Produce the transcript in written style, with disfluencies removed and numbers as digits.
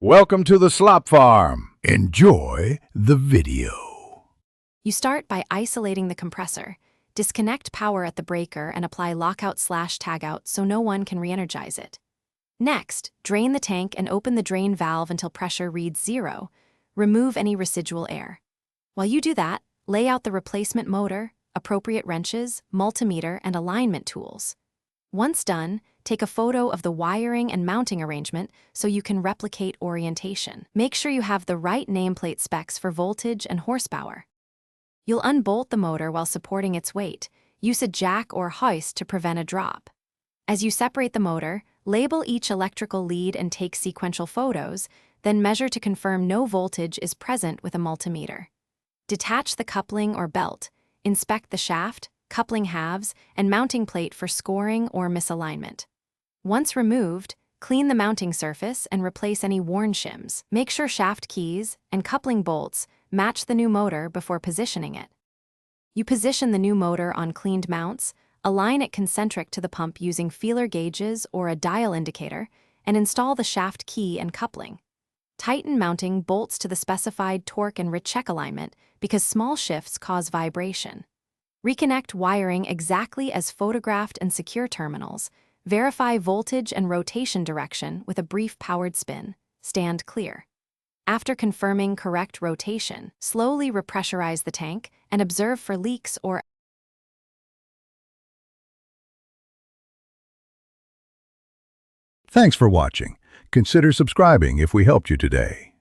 Welcome to the slop farm. Enjoy the video. You start by isolating the compressor. Disconnect power at the breaker and apply lockout/tagout so no one can re-energize it. Next, drain the tank and open the drain valve until pressure reads 0. Remove any residual air. While you do that, lay out the replacement motor, appropriate wrenches, multimeter, and alignment tools. Once done, take a photo of the wiring and mounting arrangement so you can replicate orientation. Make sure you have the right nameplate specs for voltage and horsepower. You'll unbolt the motor while supporting its weight. Use a jack or hoist to prevent a drop. As you separate the motor, label each electrical lead and take sequential photos, then measure to confirm no voltage is present with a multimeter. Detach the coupling or belt. Inspect the shaft, coupling halves, and mounting plate for scoring or misalignment. Once removed, clean the mounting surface and replace any worn shims. Make sure shaft keys and coupling bolts match the new motor before positioning it. You position the new motor on cleaned mounts, align it concentric to the pump using feeler gauges or a dial indicator, and install the shaft key and coupling. Tighten mounting bolts to the specified torque and recheck alignment because small shifts cause vibration. Reconnect wiring exactly as photographed and secure terminals. Verify voltage and rotation direction with a brief powered spin. Stand clear. After confirming correct rotation, slowly repressurize the tank and observe for leaks or Thanks for watching. Consider subscribing if we helped you today.